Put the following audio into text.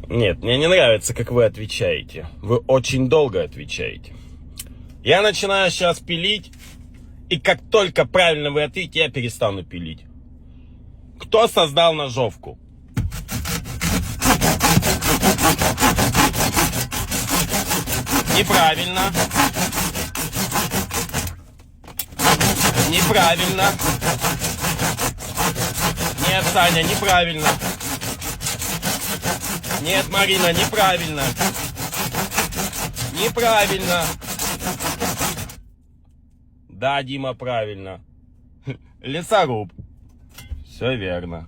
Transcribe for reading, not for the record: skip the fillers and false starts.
Нет, мне не нравится, как вы отвечаете. Вы очень долго отвечаете. Я начинаю сейчас пилить, и как только правильно вы ответите, я перестану пилить. Кто создал ножовку? Неправильно. Неправильно. Нет, Саня, неправильно. Нет, Марина, неправильно. Неправильно. Да, Дима, правильно. Лесоруб. Все верно.